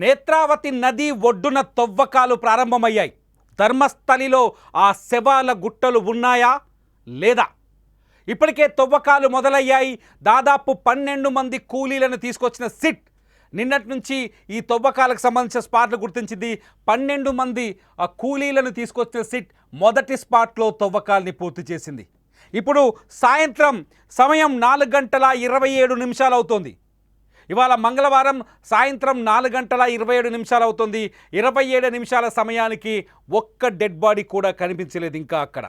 నేత్రావతి నది ఒడ్డున తవ్వకాలు ప్రారంభమయ్యాయి. ధర్మస్థలిలో ఆ శవాల గుట్టలు ఉన్నాయా లేదా? ఇప్పటికే తవ్వకాలు మొదలయ్యాయి. దాదాపు 12 మంది కూలీలను తీసుకొచ్చిన సిట్ నిన్నటి నుంచి ఈ తవ్వకాలకు సంబంధించిన స్పాట్లు గుర్తించింది. 12 మంది కూలీలను తీసుకొచ్చిన సిట్ మొదటి స్పాట్లో తవ్వకాలని పూర్తి చేసింది. ఇప్పుడు సాయంత్రం సమయం 4:27 అవుతోంది. ఇవాళ మంగళవారం సాయంత్రం 4:27 అవుతుంది. 27 నిమిషాల సమయానికి ఒక్క డెడ్ బాడీ కూడా కనిపించలేదు ఇంకా అక్కడ.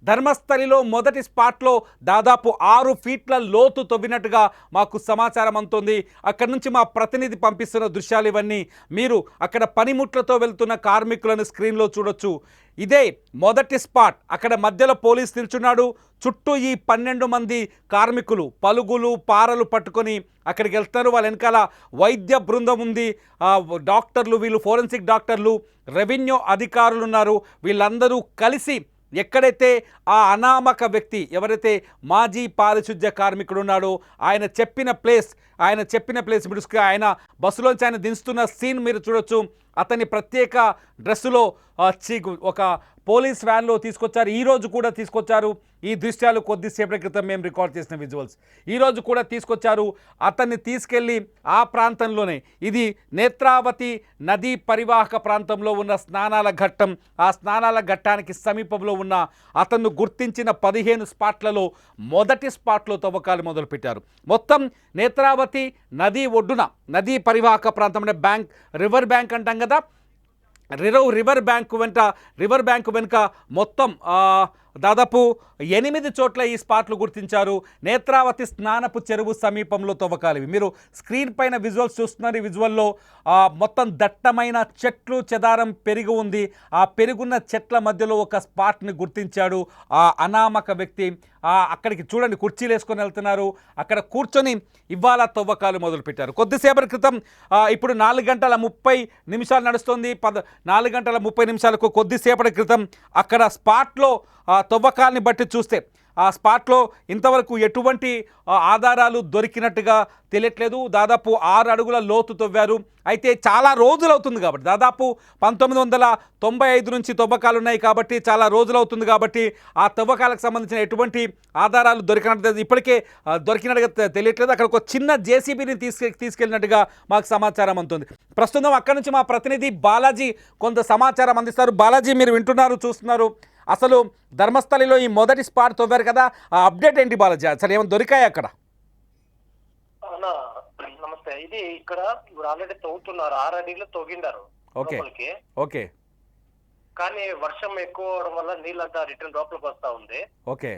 ధర్మస్థలిలో మొదటి స్పాట్లో దాదాపు 6 ఫీట్ల లోతు తవ్వినట్టుగా మాకు సమాచారం అందుతోంది. అక్కడి నుంచి మా ప్రతినిధి పంపిస్తున్న దృశ్యాలు ఇవన్నీ. మీరు అక్కడ పనిముట్లతో వెళ్తున్న కార్మికులను స్క్రీన్లో చూడొచ్చు. ఇదే మొదటి స్పాట్. అక్కడ మధ్యలో పోలీస్ నిల్చున్నాడు. చుట్టూ ఈ 12 మంది కార్మికులు పలుగులు పారలు పట్టుకొని అక్కడికి వెళ్తున్నారు. వాళ్ళ వెనకాల వైద్య బృందం ఉంది. డాక్టర్లు, వీళ్ళు ఫోరెన్సిక్ డాక్టర్లు, రెవెన్యూ అధికారులు ఉన్నారు. వీళ్ళందరూ కలిసి ఎక్కడైతే ఆ అనామక వ్యక్తి, ఎవరైతే మాజీ పారిశుద్ధ్య కార్మికుడు ఉన్నాడో ఆయన చెప్పిన ప్లేస్ మీరు ఆయన బస్సులోంచి ఆయన దించుతున్న సీన్ మీరు చూడొచ్చు. అతని ప్రత్యేక డ్రెస్సులో ఒక పోలీస్ వ్యాన్లో తీసుకొచ్చారు. ఈరోజు కూడా తీసుకొచ్చారు. ఈ దృశ్యాలు కొద్దిసేపటి క్రితం మేము రికార్డ్ చేసిన విజువల్స్. ఈరోజు కూడా తీసుకొచ్చారు. అతన్ని తీసుకెళ్ళి ఆ ప్రాంతంలోనే, ఇది నేత్రావతి నదీ పరివాహక ప్రాంతంలో ఉన్న స్నానాల ఘట్టం. ఆ స్నానాల ఘట్టానికి సమీపంలో ఉన్న అతన్ని గుర్తించిన 15 స్పాట్లలో మొదటి స్పాట్లో తవ్వకాలు మొదలుపెట్టారు. మొత్తం నేత్రావతి నదీ ఒడ్డున, నదీ పరివాహక ప్రాంతం అంటే బ్యాంక్, రివర్ బ్యాంక్ అంటాం కదా, రివర్ బ్యాంక్ వెనుక మొత్తం దాదాపు 8 చోట్ల ఈ స్పాట్లు గుర్తించారు. నేత్రావతి స్నానపు చెరువు సమీపంలో తవ్వకాలు. మీరు స్క్రీన్ పైన విజువల్స్ చూస్తున్నారు. ఈ విజువల్లో మొత్తం దట్టమైన చెట్లు చెదారం పెరిగి ఉంది. ఆ పెరుగున్న చెట్ల మధ్యలో ఒక స్పాట్ని గుర్తించాడు ఆ అనామక వ్యక్తి. అక్కడికి చూడండి, కుర్చీలు వేసుకొని వెళ్తున్నారు. అక్కడ కూర్చొని ఇవాళ తవ్వకాలు మొదలుపెట్టారు. కొద్దిసేపటి క్రితం, ఇప్పుడు 4:30 నడుస్తుంది. 4:30 కొద్దిసేపటి క్రితం అక్కడ స్పాట్లో తవ్వకాలని బట్టి చూస్తే ఆ స్పాట్లో ఇంతవరకు ఎటువంటి ఆధారాలు దొరికినట్టుగా తెలియట్లేదు. దాదాపు 6 అడుగుల లోతు తవ్వారు. అయితే చాలా రోజులు అవుతుంది కాబట్టి, దాదాపు 1995 నుంచి తవ్వకాలు ఉన్నాయి కాబట్టి చాలా రోజులు అవుతుంది కాబట్టి ఆ తవ్వకాలకు సంబంధించిన ఎటువంటి ఆధారాలు దొరికినట్టు ఇప్పటికే దొరికినట్టుగా తెలియట్లేదు. అక్కడ ఒక చిన్న జేసీబీని తీసుకెళ్ళినట్టుగా మాకు సమాచారం అందుతుంది. ప్రస్తుతం అక్కడి నుంచి మా ప్రతినిధి బాలాజీ కొంత సమాచారం అందిస్తారు. బాలాజీ, మీరు వింటున్నారు, చూస్తున్నారు. అసలు ధర్మస్థలిలో ఈ మొదటి స్పాట్ తవ్వారు కదా, ఆ అప్డేట్ ఏంటి బాలాజీ? అసలు ఏమైనా దొరికాయి అక్కడ? నమస్తే. ఇది ఇక్కడ ఇప్పుడు ఆల్రెడీ తవ్వుతున్నారు, 6 అడుగులు తవ్విండారు. ఓకే. కానీ వర్షం ఎక్కువ అవడం వల్ల నీళ్ళంతా రిటర్న్ లోపలికి వస్తా ఉంది. ఓకే.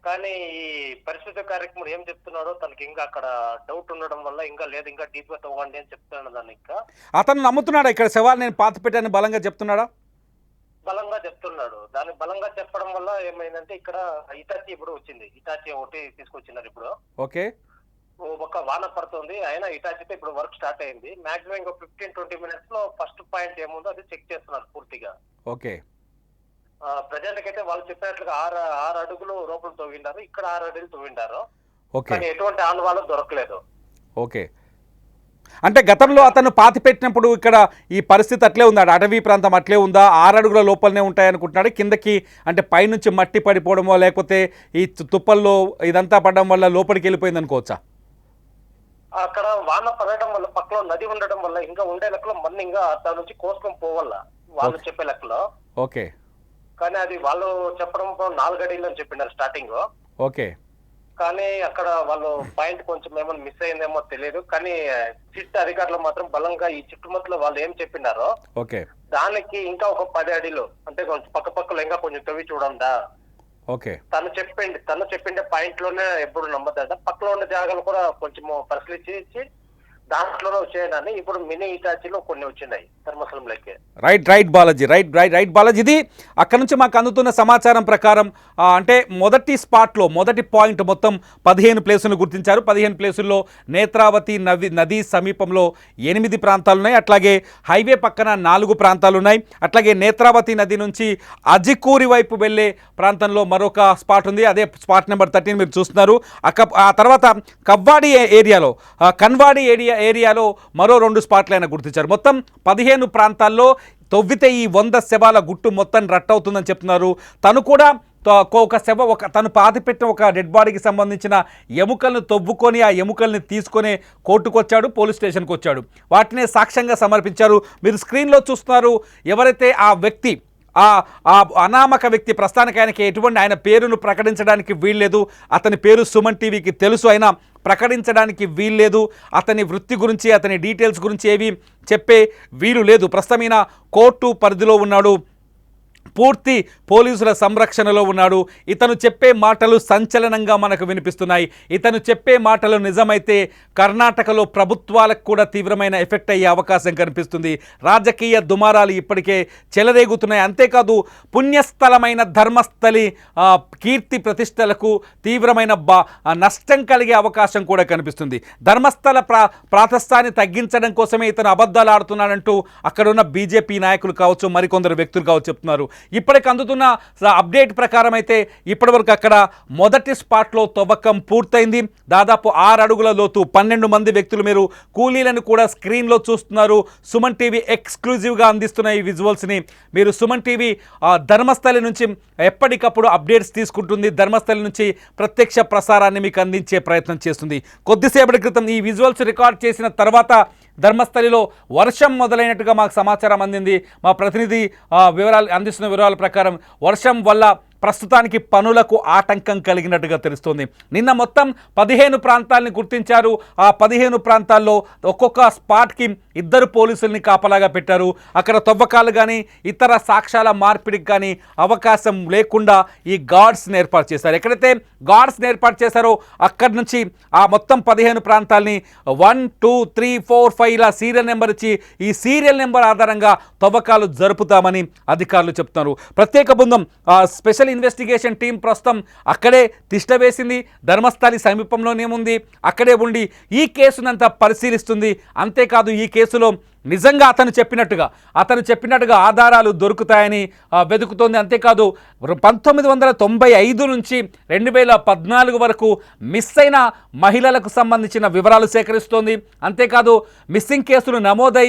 కానీ ఈ పరిశుద్ధ కార్యక్రమం ఏం చెప్తున్నాడో తనకి ఇంకా అక్కడ డౌట్ ఉండడం వల్ల ఇంకా లేదు, ఇంకా డీప్ గా తవ్వండి అని చెప్తున్నాడు. దాన్ని ఇంకా అతను నమ్ముతున్నాడా ఇక్కడ శవాలు నేను పాత పెట్టాను బలంగా చెప్తున్నాడా? బలంగా చెప్తున్నాడు. దాన్ని బలంగా చెప్పడం వల్ల ఏమైందంటే ఇక్కడ ఇటాచి ఇప్పుడు వచ్చింది. ఇటాచి ఒకటి తీసుకొచ్చినారు ఇప్పుడు. ఓకే. ఒక వాన పడుతుంది, అయినా ఇటాచితో ఇప్పుడు వర్క్ స్టార్ట్ అయింది. మాక్సిమం ఇంకో 15-20 మినిట్స్ లో ఫస్ట్ పాయింట్ ఏముందో అది చెక్ చేస్తున్నారు పూర్తిగా. ఓకే. ప్రజెంట్ అయితే వాళ్ళు చెప్పినట్లుగా 6 అడుగులు లోపల తవ్విండారు, ఇక్కడ 6 అడుగులు తవ్విండారు. ఓకే. కానీ ఎటువంటి ఆనవాళ్ళు దొరకలేదు. ఓకే. అంటే గతంలో అతను పాతి పెట్టినప్పుడు ఇక్కడ ఈ పరిస్థితి అట్లే ఉందా? అటవీ ప్రాంతం అట్లే ఉందా? 6 అడుగుల లోపలనే ఉంటాయనుకుంటున్నాడు. కిందకి అంటే పైనుంచి మట్టి పడిపోవడమో లేకపోతే ఈ తుప్పల్లో ఇదంతా పడడం వల్ల లోపలికి వెళ్ళిపోయింది అనుకోవచ్చా? అక్కడ వాన పడడం వల్ల పక్కలో నది ఉండడం వల్ల ఇంకా ఉండే లెక్కలో మళ్ళీ ఇంకా దాని నుంచి కోసుకొని పోవాల వాళ్ళు చెప్పే లెక్కలో. ఓకే. కానీ అది వాళ్ళు చెప్పడం 4 అడుగులు అని చెప్పినారు స్టార్టింగ్. ఓకే. కానీ అక్కడ వాళ్ళు పాయింట్ కొంచెం ఏమైనా మిస్ అయిందేమో తెలియదు. కానీ సిట్ అధికారులు మాత్రం బలంగా ఈ చుట్టుముట్టలో వాళ్ళు ఏం చెప్పినారో ఓకే దానికి ఇంకా ఒక 10 అడుగులు అంటే కొంచెం పక్కపక్కలో ఇంకా కొంచెం తవ్వి చూడండా. ఓకే. తను చెప్పిండే పాయింట్ లోనే ఎప్పుడు నమ్మదట. పక్కలో ఉన్న జాగాలు కూడా కొంచెం పరిశీలించి దాంట్లోనే వచ్చాయని ఇప్పుడు మినీ ఇటాచీలో కొన్ని వచ్చినాయి ధర్మస్థలంలోకి. రైట్ బాలాజీ. ఇది అక్కడ నుంచి మాకు అందుతున్న సమాచారం ప్రకారం అంటే మొదటి స్పాట్లో మొదటి పాయింట్ మొత్తం 15 ప్లేసులను గుర్తించారు. 15 ప్లేసుల్లో నేత్రావతి నదీ సమీపంలో 8 ప్రాంతాలు ఉన్నాయి. అట్లాగే హైవే పక్కన 4 ప్రాంతాలు ఉన్నాయి. అట్లాగే నేత్రావతి నది నుంచి అజికూరి వైపు వెళ్ళే ప్రాంతంలో మరొక స్పాట్ ఉంది. అదే స్పాట్ నెంబర్ 13 మీరు చూస్తున్నారు. ఆ తర్వాత కన్వాడి ఏరియాలో మరో 2 స్పాట్లు ఆయన గుర్తించారు. మొత్తం 15 ప్రాంతాల్లో తవ్వితే ఈ 100 శవాల గుట్టు మొత్తం రట్టవుతుందని చెప్తున్నారు. తను కూడా ఒక తను పాతిపెట్టిన ఒక డెడ్ బాడీకి సంబంధించిన ఎముకలను తవ్వుకొని ఆ ఎముకల్ని తీసుకొని కోర్టుకు వచ్చాడు, పోలీస్ స్టేషన్కి వచ్చాడు. వాటినే సాక్ష్యంగా సమర్పించారు. మీరు స్క్రీన్లో చూస్తున్నారు. ఎవరైతే ఆ వ్యక్తి ఆ అనామక వ్యక్తి, ప్రస్తుతానికి ఆయనకి ఎటువంటి ఆయన పేరును ప్రకటించడానికి వీల్లేదు. అతని పేరు సుమన్ టీవీకి తెలుసు, అయినా ప్రకటించడానికి వీల్లేదు. అతని వృత్తి గురించి, అతని డీటెయిల్స్ గురించి ఏవి చెప్పే వీలు లేదు. ప్రస్తుతం ఈయన కోర్టు పరిధిలో ఉన్నాడు, పూర్తి పోలీసుల సంరక్షణలో ఉన్నాడు. ఇతను చెప్పే మాటలు సంచలనంగా మనకు వినిపిస్తున్నాయి. ఇతను చెప్పే మాటలు నిజమైతే కర్ణాటకలో ప్రభుత్వాలకు కూడా తీవ్రమైన ఎఫెక్ట్ అయ్యే అవకాశం కనిపిస్తుంది. రాజకీయ దుమారాలు ఇప్పటికే చెలరేగుతున్నాయి. అంతేకాదు పుణ్యస్థలమైన ధర్మస్థలి కీర్తి ప్రతిష్టలకు తీవ్రమైన నష్టం కలిగే అవకాశం కూడా కనిపిస్తుంది. ధర్మస్థల ప్రాతస్థాన్ని తగ్గించడం కోసమే ఇతను అబద్ధాలు ఆడుతున్నాడంటూ అక్కడున్న బీజేపీ నాయకులు కావచ్చు, మరికొందరు వ్యక్తులు కావచ్చు చెప్తున్నారు. ఇప్పటికి అందుతున్న అప్డేట్ ప్రకారం అయితే ఇప్పటివరకు అక్కడ మొదటి స్పాట్లో తవ్వకం పూర్తయింది. దాదాపు 6 అడుగుల లోతు, 12 మంది వ్యక్తులు, మీరు కూలీలను కూడా స్క్రీన్లో చూస్తున్నారు. సుమన్ టీవీ ఎక్స్క్లూజివ్గా అందిస్తున్న ఈ విజువల్స్ని మీరు సుమన్ టీవీ ధర్మస్థలి నుంచి ఎప్పటికప్పుడు అప్డేట్స్ తీసుకుంటుంది. ధర్మస్థలి నుంచి ప్రత్యక్ష ప్రసారాన్ని మీకు అందించే ప్రయత్నం చేస్తుంది. కొద్దిసేపటి క్రితం ఈ విజువల్స్ రికార్డ్ చేసిన తర్వాత ధర్మస్థలిలో వర్షం మొదలైనట్టుగా మాకు సమాచారం అందింది. మా ప్రతినిధి అందిస్తున్న వివరాల ప్రకారం వర్షం వల్ల ప్రస్తుతానికి పనులకు ఆటంకం కలిగినట్టుగా తెలుస్తోంది. నిన్న మొత్తం 15 ప్రాంతాలని గుర్తించారు. ఆ 15 ప్రాంతాల్లో ఒక్కొక్క స్పాట్కి 2 పోలీసుల్ని కాపలాగా పెట్టారు. అక్కడ తవ్వకాలు కానీ ఇతర సాక్ష్యాల మార్పిడికి కానీ అవకాశం లేకుండా ఈ గార్డ్స్ని ఏర్పాటు చేశారు. ఎక్కడైతే గార్డ్స్ని ఏర్పాటు చేశారో అక్కడి నుంచి ఆ మొత్తం 15 ప్రాంతాలని 1, 2, 3, 4, 5 ఇలా సీరియల్ నెంబర్ ఇచ్చి ఈ సీరియల్ నెంబర్ ఆధారంగా తవ్వకాలు జరుపుతామని అధికారులు చెప్తున్నారు. ప్రత్యేక బృందం స్పెషల్ ఇన్వెస్టిగేషన్ టీం ప్రస్తుతం అక్కడే తిష్ట వేసింది. ధర్మస్థలి సమీపంలోనే ఉంది, అక్కడే ఉండి ఈ కేసునంతా పరిశీలిస్తుంది. అంతేకాదు ఈ కేసులో నిజంగా అతను చెప్పినట్టుగా ఆధారాలు దొరుకుతాయని వెతుకుతోంది. అంతేకాదు 1995 నుంచి 2014 వరకు మిస్ అయిన మహిళలకు సంబంధించిన వివరాలు సేకరిస్తోంది. అంతేకాదు మిస్సింగ్ కేసులు నమోదై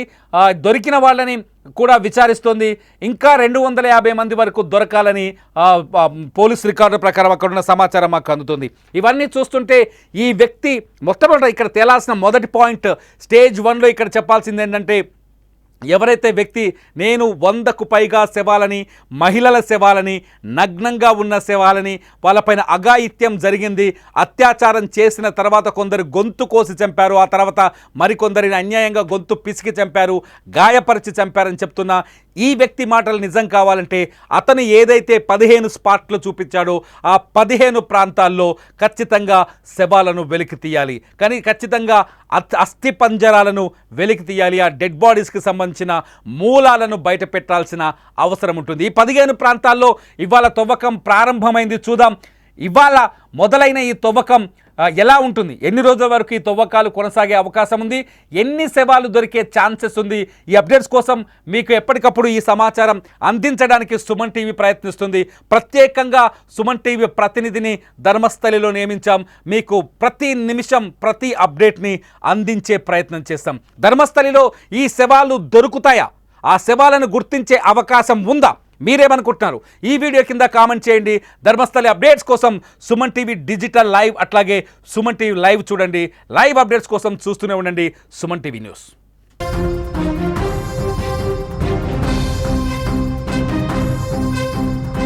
దొరికిన వాళ్ళని కూడా విచారిస్తోంది. ఇంకా 250 మంది వరకు దొరకాలని పోలీస్ రికార్డు ప్రకారం అక్కడున్న సమాచారం మాకు అందుతుంది. ఇవన్నీ చూస్తుంటే ఈ వ్యక్తి మొట్టమొదట ఇక్కడ తేలాల్సిన మొదటి పాయింట్ స్టేజ్ 1లో ఇక్కడ చెప్పాల్సింది ఏంటంటే, ఎవరైతే వ్యక్తి నేను 100కు పైగా శవాలని, మహిళల శవాలని, నగ్నంగా ఉన్న శవాలని, వాళ్ళపైన అఘాయిత్యం జరిగింది, అత్యాచారం చేసిన తర్వాత కొందరు గొంతు కోసి చంపారు, ఆ తర్వాత మరికొందరిని అన్యాయంగా గొంతు పిసికి చంపారు, గాయపరిచి చంపారని చెప్తున్న ఈ వ్యక్తి మాటలు నిజం కావాలంటే అతను ఏదైతే 15 స్పాట్లు చూపించాడో ఆ 15 ప్రాంతాల్లో ఖచ్చితంగా శవాలను వెలికి తీయాలి. కానీ ఖచ్చితంగా అస్థి పంజరాలను వెలికి తీయాలి. ఆ డెడ్ బాడీస్కి సంబంధించిన మూలాలను బయట పెట్టాల్సిన అవసరం ఉంటుంది. ఈ 15 ప్రాంతాల్లో ఇవాళ తవ్వకం ప్రారంభమైంది. చూద్దాం ఇవాళ మొదలైన ఈ తవ్వకం ఎలా ఉంటుంది, ఎన్ని రోజుల వరకు ఈ తవ్వకాలు కొనసాగే అవకాశం ఉంది, ఎన్ని శవాలు దొరికే ఛాన్సెస్ ఉంది. ఈ అప్డేట్స్ కోసం మీకు ఎప్పటికప్పుడు ఈ సమాచారం అందించడానికి సుమన్ టీవీ ప్రయత్నిస్తుంది. ప్రత్యేకంగా సుమన్ టీవీ ప్రతినిధిని ధర్మస్థలిలో నియమించాం. మీకు ప్రతి నిమిషం ప్రతి అప్డేట్ని అందించే ప్రయత్నం చేస్తాం. ధర్మస్థలిలో ఈ శవాలు దొరుకుతాయా, ఆ శవాలను గుర్తించే అవకాశం ఉందా, మీరేమనుకుంటున్నారు? ఈ వీడియో కింద కామెంట్ చేయండి. ధర్మస్థలి అప్డేట్స్ కోసం సుమన్ టీవీ డిజిటల్ లైవ్, అట్లాగే సుమన్ టీవీ లైవ్ చూడండి. లైవ్ అప్డేట్స్ కోసం చూస్తూనే ఉండండి సుమన్ టీవీ న్యూస్.